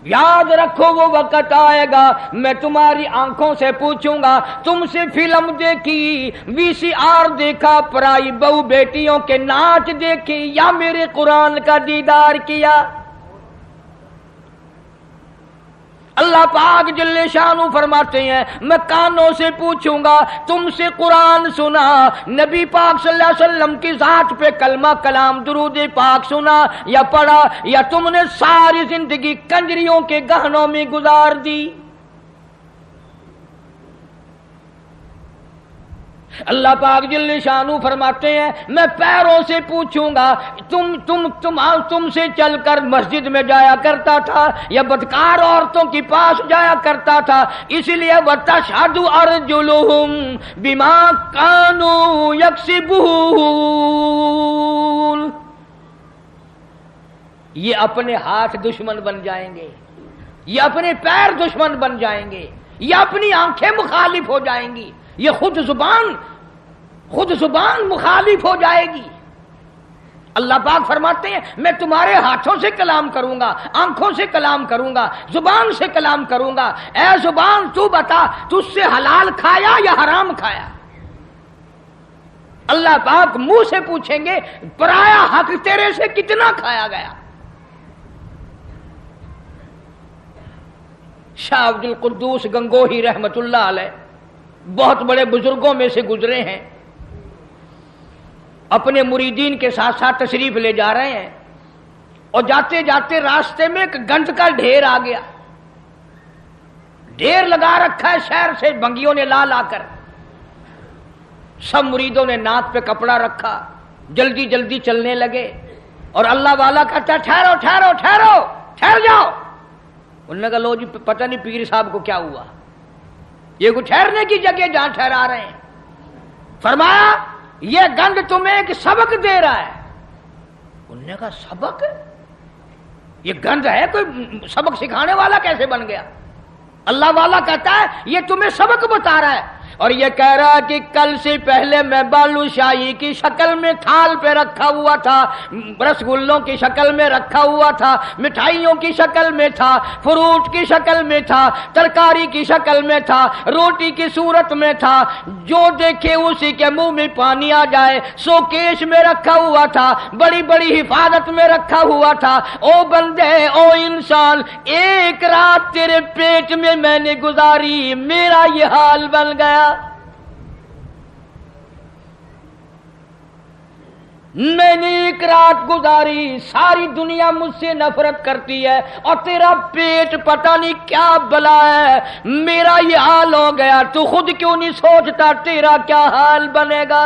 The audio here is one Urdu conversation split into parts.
یاد رکھو وہ وقت آئے گا میں تمہاری آنکھوں سے پوچھوں گا تم سے فلم دیکھی، وی سی آر دیکھا، پرائی بہو بیٹیوں کے ناچ دیکھی، یا میرے قرآن کا دیدار کیا؟ اللہ پاک جل شانہ فرماتے ہیں میں کانوں سے پوچھوں گا تم سے قرآن سنا، نبی پاک صلی اللہ علیہ وسلم کی ذات پہ کلمہ کلام درود پاک سنا یا پڑھا، یا تم نے ساری زندگی کنجریوں کے گہنوں میں گزار دی؟ اللہ پاک جل شانہ فرماتے ہیں میں پیروں سے پوچھوں گا تم سے چل کر مسجد میں جایا کرتا تھا یا بدکار عورتوں کے پاس جایا کرتا تھا؟ اس لیے وَتَشْهَدُ أَرْجُلُهُمْ بِمَا كَانُوا يَكْسِبُونَ، یہ اپنے ہاتھ دشمن بن جائیں گے، یہ اپنے پیر دشمن بن جائیں گے، یہ اپنی آنکھیں مخالف ہو جائیں گی، یہ خود زبان مخالف ہو جائے گی۔ اللہ پاک فرماتے ہیں میں تمہارے ہاتھوں سے کلام کروں گا، آنکھوں سے کلام کروں گا، زبان سے کلام کروں گا۔ اے زبان تو بتا تجھ سے حلال کھایا یا حرام کھایا؟ اللہ پاک منہ سے پوچھیں گے پرایا حق تیرے سے کتنا کھایا گیا؟ شاہ عبد القدوس گنگوہی رحمت اللہ علیہ بہت بڑے بزرگوں میں سے گزرے ہیں، اپنے مریدین کے ساتھ ساتھ تشریف لے جا رہے ہیں اور جاتے جاتے راستے میں ایک گند کا ڈھیر آ گیا، ڈھیر لگا رکھا ہے شہر سے بنگیوں نے لا لا کر، سب مریدوں نے ناک پہ کپڑا رکھا، جلدی جلدی چلنے لگے، اور اللہ والا کہتا ٹھہرو ٹھہرو ٹھہرو ٹھہر جاؤ۔ انہوں نے کہا لو جی پتہ نہیں پیر صاحب کو کیا ہوا، یہ کوئی ٹھہرنے کی جگہ جہاں ٹھہرا رہے ہیں۔ فرمایا یہ گند تمہیں ایک سبق دے رہا ہے۔ انہوں نے کہا سبق؟ یہ گند ہے، کوئی سبق سکھانے والا کیسے بن گیا؟ اللہ والا کہتا ہے یہ تمہیں سبق بتا رہا ہے، اور یہ کہہ رہا ہے کہ کل سے پہلے میں بالو شاہی کی شکل میں تھال پہ رکھا ہوا تھا، رسگلوں کی شکل میں رکھا ہوا تھا، مٹھائیوں کی شکل میں تھا، فروٹ کی شکل میں تھا، ترکاری کی شکل میں تھا، روٹی کی صورت میں تھا، جو دیکھے اسی کے منہ میں پانی آ جائے، سو کیش میں رکھا ہوا تھا، بڑی بڑی حفاظت میں رکھا ہوا تھا۔ او بندے، او انسان، ایک رات تیرے پیٹ میں نے گزاری، میرا یہ حال بن گیا۔ میں نے ایک رات گزاری، ساری دنیا مجھ سے نفرت کرتی ہے، اور تیرا پیٹ پتہ نہیں کیا بلا ہے، میرا یہ حال ہو گیا، تو خود کیوں نہیں سوچتا تیرا کیا حال بنے گا؟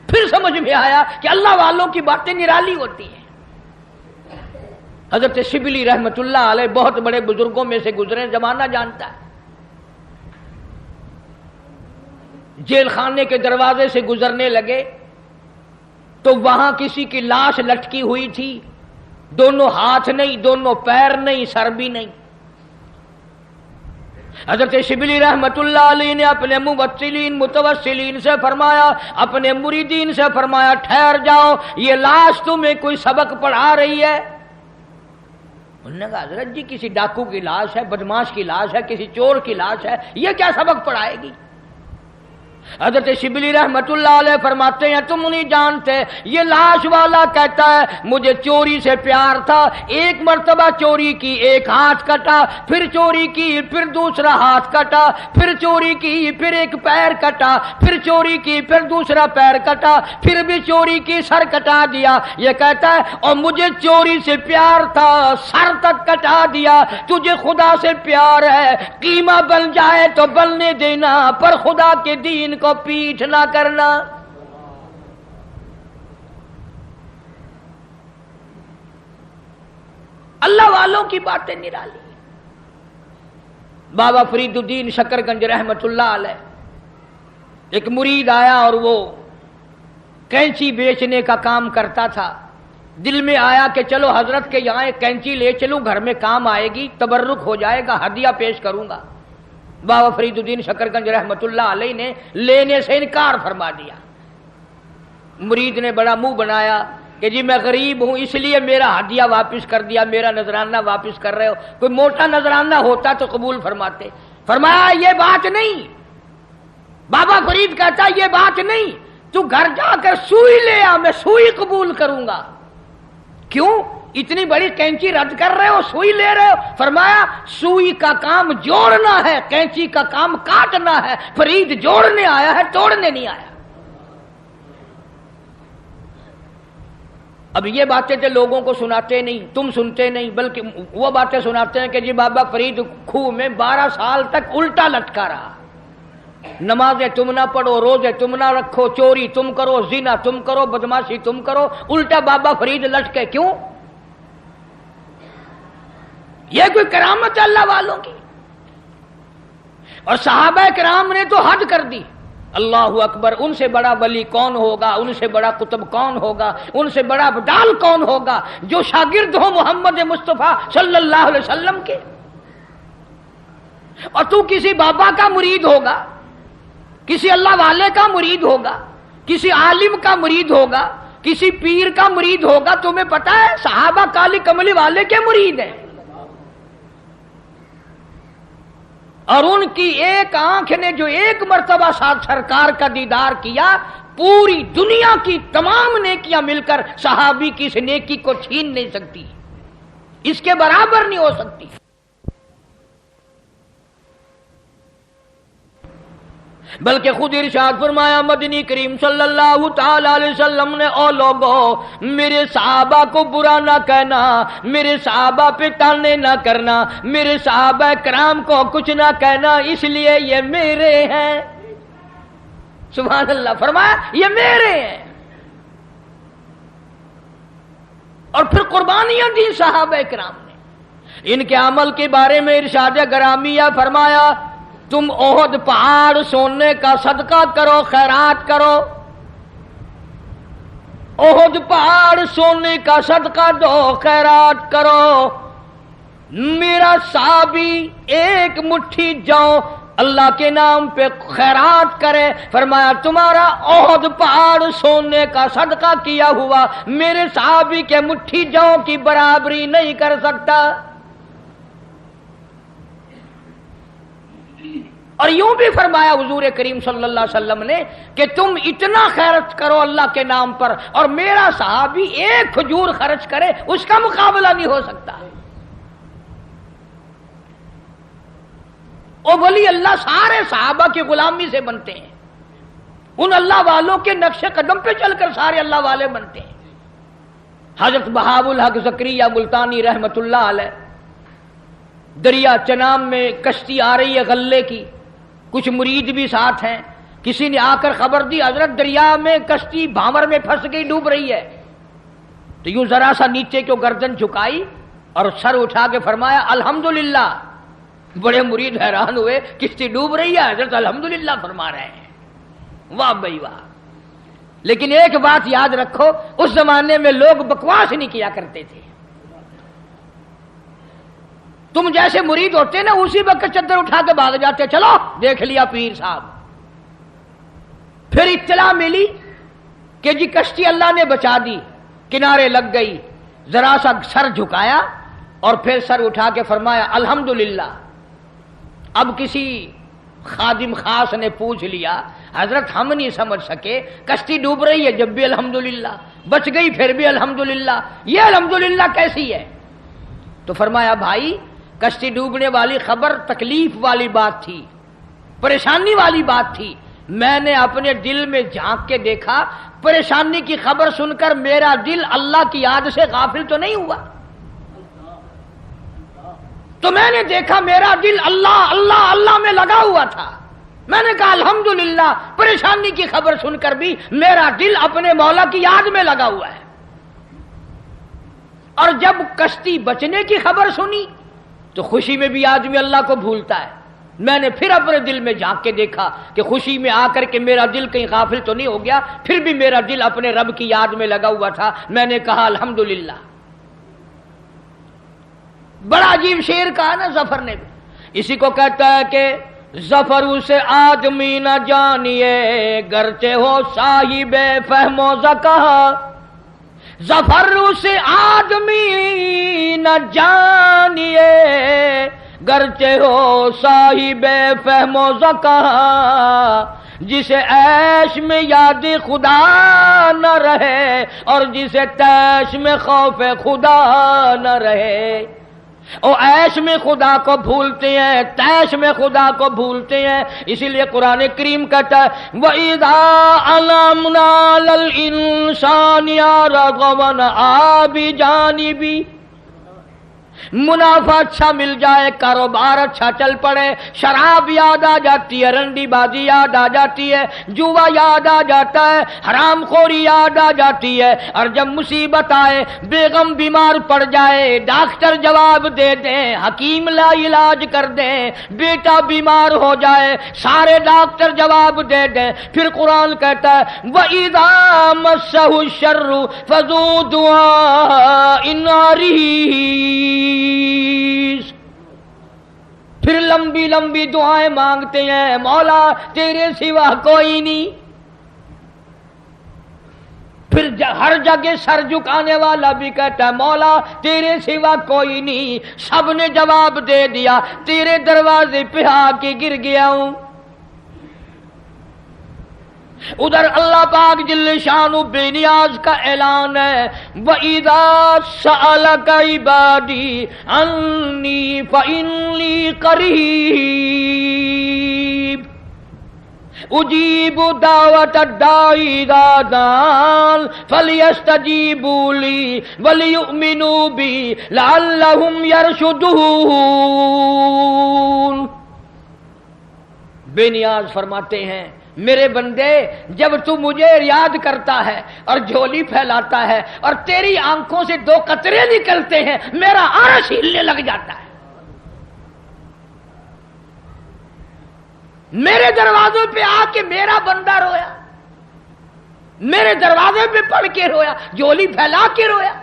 پھر سمجھ میں آیا کہ اللہ والوں کی باتیں نرالی ہوتی ہیں۔ حضرت شبلی رحمت اللہ علیہ بہت بڑے بزرگوں میں سے گزرے، زمانہ جانتا ہے۔ جیل خانے کے دروازے سے گزرنے لگے تو وہاں کسی کی لاش لٹکی ہوئی تھی، دونوں ہاتھ نہیں، دونوں پیر نہیں، سر بھی نہیں۔ حضرت شبلی رحمت اللہ علیہ نے اپنے متوسلین سے فرمایا، اپنے مریدین سے فرمایا ٹھہر جاؤ، یہ لاش تمہیں کوئی سبق پڑھا رہی ہے؟ انہوں نے کہا حضرت جی کسی ڈاکو کی لاش ہے، بدماش کی لاش ہے، کسی چور کی لاش ہے، یہ کیا سبق پڑھائے گی؟ حضرت شبلی رحمت اللہ علیہ فرماتے ہیں تم نہیں جانتے، یہ لاش والا کہتا ہے مجھے چوری سے پیار تھا، ایک مرتبہ چوری کی، ایک ہاتھ کٹا، پھر چوری کی، پھر دوسرا ہاتھ کٹا، پھر چوری کی، پھر ایک پیر کٹا، پھر چوری کی، پھر دوسرا پیر کٹا، پھر بھی چوری کی، سر کٹا دیا۔ یہ کہتا ہے اور مجھے چوری سے پیار تھا، سر تک کٹا دیا، تجھے خدا سے پیار ہے، قیمہ بن جائے تو بننے دینا، پر خدا کے دین کو پیٹھ نہ کرنا۔ اللہ والوں کی باتیں نرالی۔ بابا فرید الدین شکر گنج رحمت اللہ علیہ، ایک مرید آیا اور وہ کینچی بیچنے کا کام کرتا تھا، دل میں آیا کہ چلو حضرت کے یہاں ایک کینچی لے چلوں، گھر میں کام آئے گی، تبرک ہو جائے گا، ہدیہ پیش کروں گا۔ بابا فرید الدین شکر گنج رحمت اللہ علیہ نے لینے سے انکار فرما دیا۔ مرید نے بڑا منہ بنایا، کہ جی میں غریب ہوں اس لیے میرا ہدیہ واپس کر دیا، میرا نذرانہ واپس کر رہے ہو، کوئی موٹا نذرانہ ہوتا تو قبول فرماتے۔ فرمایا یہ بات نہیں، بابا فرید کہتا یہ بات نہیں، تو گھر جا کر سوئی لے آ، میں سوئی قبول کروں گا۔ کیوں اتنی بڑی کینچی رد کر رہے ہو، سوئی لے رہے ہو؟ فرمایا سوئی کا کام جوڑنا ہے، کینچی کا کام کاٹنا ہے، فرید جوڑنے آیا ہے، توڑنے نہیں آیا۔ اب یہ باتیں تو لوگوں کو سناتے نہیں، تم سنتے نہیں، بلکہ وہ باتیں سناتے ہیں کہ جی بابا فرید کھوہ میں 12 سال تک الٹا لٹکا رہا، نمازیں تم نہ پڑھو، روزے تم نہ رکھو، چوری تم کرو، زنا تم کرو، بدماشی تم کرو، الٹا بابا فرید لٹکے۔ کیوں؟ یہ کوئی کرامت ہے اللہ والوں کی؟ اور صحابہ کرام نے تو حد کر دی، اللہ اکبر، ان سے بڑا ولی کون ہوگا، ان سے بڑا قطب کون ہوگا، ان سے بڑا بدال کون ہوگا جو شاگرد ہو محمد مصطفیٰ صلی اللہ علیہ وسلم کے؟ اور تو کسی بابا کا مرید ہوگا، کسی اللہ والے کا مرید ہوگا، کسی عالم کا مرید ہوگا، کسی پیر کا مرید ہوگا، تمہیں پتا ہے صحابہ کالی کملی والے کے مرید ہیں، اور ان کی ایک آنکھ نے جو ایک مرتبہ ساتھ سرکار کا دیدار کیا، پوری دنیا کی تمام نیکیاں مل کر صحابی کی اس نیکی کو چھین نہیں سکتی، اس کے برابر نہیں ہو سکتی۔ بلکہ خود ارشاد فرمایا مدنی کریم صلی اللہ تعالی علیہ وسلم نے، او لوگو میرے صحابہ کو برا نہ کہنا، میرے صحابہ پہ تانے نہ کرنا، میرے صحابہ کرام کو کچھ نہ کہنا، اس لیے یہ میرے ہیں۔ سبحان اللہ، فرمایا یہ میرے ہیں، اور پھر قربانیاں دی صحابہ کرام نے۔ ان کے عمل کے بارے میں ارشاد گرامیہ فرمایا تم احد پہاڑ سونے کا صدقہ کرو، خیرات کرو، احد پہاڑ سونے کا صدقہ دو، خیرات کرو۔ میرا صحابی ایک مٹھی جو اللہ کے نام پہ خیرات کرے، فرمایا تمہارا احد پہاڑ سونے کا صدقہ کیا ہوا میرے صحابی کے مٹھی جو کی برابری نہیں کر سکتا۔ اور یوں بھی فرمایا حضور کریم صلی اللہ علیہ وسلم نے کہ تم اتنا خیرت کرو اللہ کے نام پر، اور میرا صحابی ایک کھجور خرچ کرے اس کا مقابلہ نہیں ہو سکتا۔ او ولی اللہ سارے صحابہ کی غلامی سے بنتے ہیں، ان اللہ والوں کے نقش قدم پہ چل کر سارے اللہ والے بنتے ہیں۔ حضرت بہاء الحق زکریا ملتانی رحمت اللہ علیہ، دریا چنام میں کشتی آ رہی ہے غلے کی، کچھ مرید بھی ساتھ ہیں، کسی نے آ کر خبر دی حضرت دریا میں کشتی بھاور میں پھنس گئی، ڈوب رہی ہے، تو یوں ذرا سا نیچے کو گردن جھکائی اور سر اٹھا کے فرمایا الحمدللہ۔ بڑے مرید حیران ہوئے، کشتی ڈوب رہی ہے، حضرت الحمدللہ فرما رہے ہیں، واہ بھائی واہ۔ لیکن ایک بات یاد رکھو، اس زمانے میں لوگ بکواس نہیں کیا کرتے تھے، تم جیسے مرید ہوتے نا اسی وقت چادر اٹھا کے بھاگ جاتے، چلو دیکھ لیا پیر صاحب۔ پھر اطلاع ملی کہ جی کشتی اللہ نے بچا دی، کنارے لگ گئی، ذرا سا سر جھکایا اور پھر سر اٹھا کے فرمایا الحمدللہ۔ اب کسی خادم خاص نے پوچھ لیا حضرت ہم نہیں سمجھ سکے، کشتی ڈوب رہی ہے جب بھی الحمدللہ، بچ گئی پھر بھی الحمدللہ، یہ الحمدللہ کیسی ہے؟ تو فرمایا بھائی کشتی ڈوبنے والی خبر تکلیف والی بات تھی، پریشانی والی بات تھی، میں نے اپنے دل میں جھانک کے دیکھا، پریشانی کی خبر سن کر میرا دل اللہ کی یاد سے غافل تو نہیں ہوا، تو میں نے دیکھا میرا دل اللہ اللہ اللہ میں لگا ہوا تھا۔ میں نے کہا الحمدللہ، پریشانی کی خبر سن کر بھی میرا دل اپنے مولا کی یاد میں لگا ہوا ہے۔ اور جب کشتی بچنے کی خبر سنی تو خوشی میں بھی آدمی اللہ کو بھولتا ہے، میں نے پھر اپنے دل میں جھانک کے دیکھا کہ خوشی میں آ کر کے میرا دل کہیں غافل تو نہیں ہو گیا، پھر بھی میرا دل اپنے رب کی یاد میں لگا ہوا تھا، میں نے کہا الحمدللہ۔ بڑا عجیب شعر کہا نا ظفر نے بھی، اسی کو کہتا ہے کہ ظفر اسے آدمی نہ جانیے گرچہ ہو صاحب فہم و ذکا، ظفر سے آدمی نہ جانیے گرچہ ہو صاحب فہم و ذکا، جسے عیش میں یاد خدا نہ رہے اور جسے تیش میں خوف خدا نہ رہے۔ او عیش میں خدا کو بھولتے ہیں، تیش میں خدا کو بھولتے ہیں، اسی لیے قرآن کریم کہتا ہے وَإِذَا عَلَمْنَا لَلْإِنسَانِ رَغَبًا بِجَانِبِهِ، منافع اچھا مل جائے، کاروبار اچھا چل پڑے، شراب یاد آ جاتی ہے، رنڈی بازی یاد آ جاتی ہے، جوا یاد آ جاتا ہے، حرام خوری یاد آ جاتی ہے، اور جب مصیبت آئے، بیگم بیمار پڑ جائے، ڈاکٹر جواب دے دیں، حکیم لا علاج کر دیں، بیٹا بیمار ہو جائے، سارے ڈاکٹر جواب دے دیں، پھر قرآن کہتا ہے وَإِذَا مَسَّهُ الشَّرُّ فَذُو دُعَاءٍ عَرِيضٍ، پھر لمبی لمبی دعائیں مانگتے ہیں، مولا تیرے سوا کوئی نہیں۔ پھر ہر جگہ سر جھکانے والا بھی کہتا ہے مولا تیرے سوا کوئی نہیں، سب نے جواب دے دیا، تیرے دروازے پہ آ کے گر گیا ہوں۔ ادھر اللہ پاک جل شانہ بے نیاز کا اعلان ہے وَإِذَا سَأَلَكَ عِبَادِي عَنِّي فَإِنِّي قَرِيبٌ أُجِيبُ دَعْوَةَ الدَّاعِ إِذَا دَعَانِ فَلْيَسْتَجِيبُوا لِي وَلْيُؤْمِنُوا بِي لَعَلَّهُمْ يَرْشُدُونَ۔ بے نیاز فرماتے ہیں میرے بندے جب تو مجھے یاد کرتا ہے اور جھولی پھیلاتا ہے اور تیری آنکھوں سے دو قطرے نکلتے ہیں، میرا عرش ہلنے لگ جاتا ہے۔ میرے دروازے پہ آ کے میرا بندہ رویا، میرے دروازے پہ پڑھ کے رویا، جھولی پھیلا کے رویا۔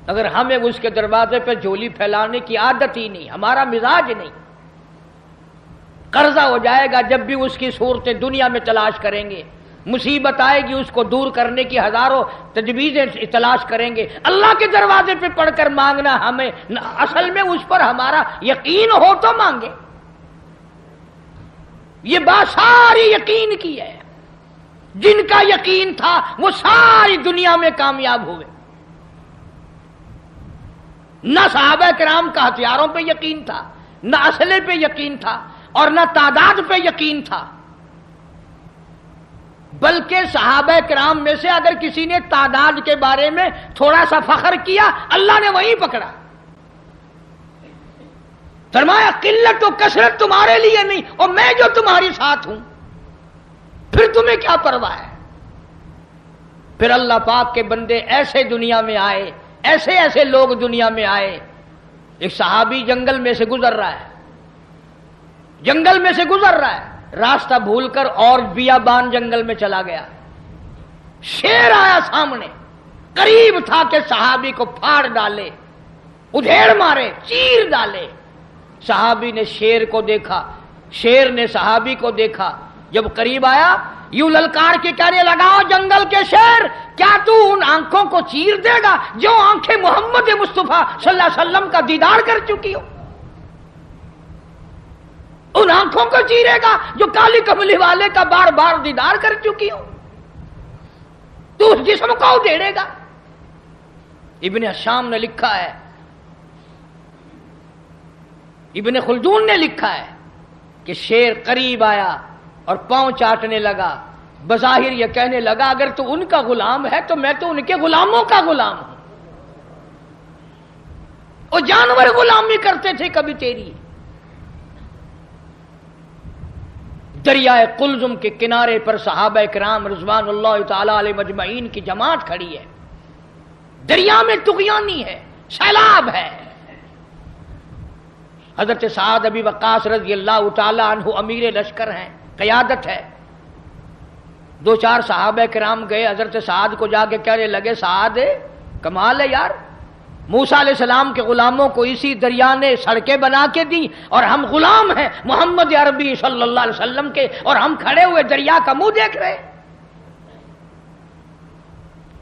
اگر ہمیں اس کے دروازے پہ جھولی پھیلانے کی عادت ہی نہیں، ہمارا مزاج نہیں، قرضہ ہو جائے گا جب بھی اس کی صورتیں دنیا میں تلاش کریں گے، مصیبت آئے گی اس کو دور کرنے کی ہزاروں تجویزیں تلاش کریں گے، اللہ کے دروازے پہ پڑھ کر مانگنا ہمیں اصل میں اس پر ہمارا یقین ہو تو مانگے۔ یہ بات ساری یقین کی ہے، جن کا یقین تھا وہ ساری دنیا میں کامیاب ہوئے۔ نہ صحابہ کرام کا ہتھیاروں پہ یقین تھا، نہ اسلحے پہ یقین تھا، اور نہ تعداد پہ یقین تھا، بلکہ صحابہ کرام میں سے اگر کسی نے تعداد کے بارے میں تھوڑا سا فخر کیا اللہ نے وہیں پکڑا، فرمایا قلت و کثرت تمہارے لیے نہیں اور میں جو تمہاری ساتھ ہوں، پھر تمہیں کیا پرواہ ہے۔ پھر اللہ پاک کے بندے ایسے دنیا میں آئے، ایسے ایسے لوگ دنیا میں آئے۔ ایک صحابی جنگل میں سے گزر رہا ہے، جنگل میں سے گزر رہا ہے، راستہ بھول کر اور بیابان جنگل میں چلا گیا، شیر آیا سامنے، قریب تھا کہ صحابی کو پھاڑ ڈالے، ادھیڑ مارے، چیر ڈالے۔ صحابی نے شیر کو دیکھا، شیر نے صحابی کو دیکھا، جب قریب آیا یوں للکار کے کہنے لگا جنگل کے شیر کیا تو ان آنکھوں کو چیر دے گا جو آنکھیں محمد مصطفیٰ صلی اللہ علیہ وسلم کا دیدار کر چکی ہو؟ ان آنکھوں کو چیرے گا جو کالی کملی والے کا بار بار دیدار کر چکی ہو؟ تو اس جسم کو ادھیڑے گا؟ ابن حشام نے لکھا ہے، ابن خلدون نے لکھا ہے کہ شیر قریب آیا اور پاؤں چاٹنے لگا، بظاہر یہ کہنے لگا اگر تو ان کا غلام ہے تو میں تو ان کے غلاموں کا غلام ہوں، وہ جانور غلامی کرتے تھے کبھی تیری۔ دریائے قلزم کے کنارے پر صحابہ کرام رضوان اللہ تعالی علیہ مجمعین کی جماعت کھڑی ہے، دریا میں طغیانی ہے، سیلاب ہے۔ حضرت سعد ابی وقاص رضی اللہ تعالی عنہ امیر لشکر ہیں، قیادت ہے۔ دو چار صحابہ کرام گئے حضرت سعد کو جا کے کہنے لگے سعد کمال ہے یار، موسیٰ علیہ السلام کے غلاموں کو اسی دریا نے سڑکیں بنا کے دی اور ہم غلام ہیں محمد عربی صلی اللہ علیہ وسلم کے، اور ہم کھڑے ہوئے دریا کا منہ دیکھ رہے۔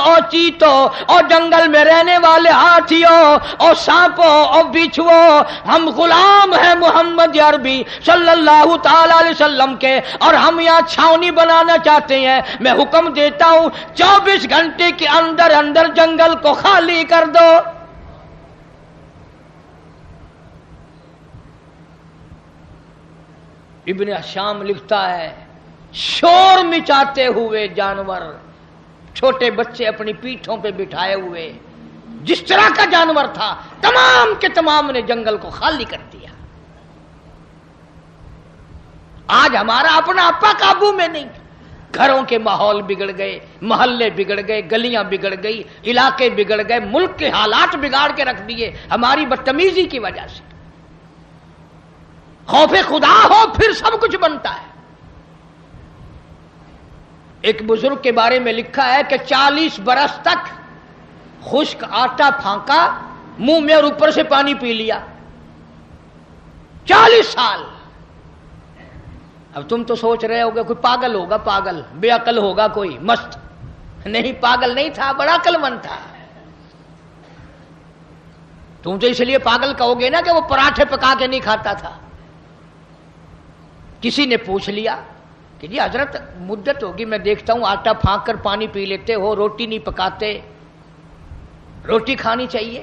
اور چیتوں اور جنگل میں رہنے والے ہاتھیوں اور سانپوں اور بچھوؤں، ہم غلام ہیں محمد عربی صلی اللہ تعالی علیہ وسلم کے، اور ہم یہاں چھاونی بنانا چاہتے ہیں۔ میں حکم دیتا ہوں 24 گھنٹے کے اندر اندر جنگل کو خالی کر دو۔ ابن شام لکھتا ہے شور مچاتے ہوئے جانور، چھوٹے بچے اپنی پیٹھوں پہ بٹھائے ہوئے، جس طرح کا جانور تھا تمام کے تمام نے جنگل کو خالی کر دیا۔ آج ہمارا اپنا اپا قابو میں نہیں، گھروں کے ماحول بگڑ گئے، محلے بگڑ گئے، گلیاں بگڑ گئی، علاقے بگڑ گئے، ملک کے حالات بگاڑ کے رکھ دیے ہماری بدتمیزی کی وجہ سے۔ خوف خدا ہو پھر سب کچھ بنتا ہے۔ ایک بزرگ کے بارے میں لکھا ہے کہ 40 برس تک خشک آٹا پھانکا منہ میں اور اوپر سے پانی پی لیا، 40 سال۔ اب تم تو سوچ رہے ہوگے کوئی پاگل ہوگا، پاگل بے عقل ہوگا کوئی مست، نہیں پاگل نہیں تھا، بڑا عقل مند تھا۔ تم تو اس لیے پاگل کہو گے نا کہ وہ پراٹھے پکا کے نہیں کھاتا تھا۔ کسی نے پوچھ لیا کہ جی حضرت مدت ہوگی میں دیکھتا ہوں آٹا پھانک کر پانی پی لیتے ہو، روٹی نہیں پکاتے، روٹی کھانی چاہیے۔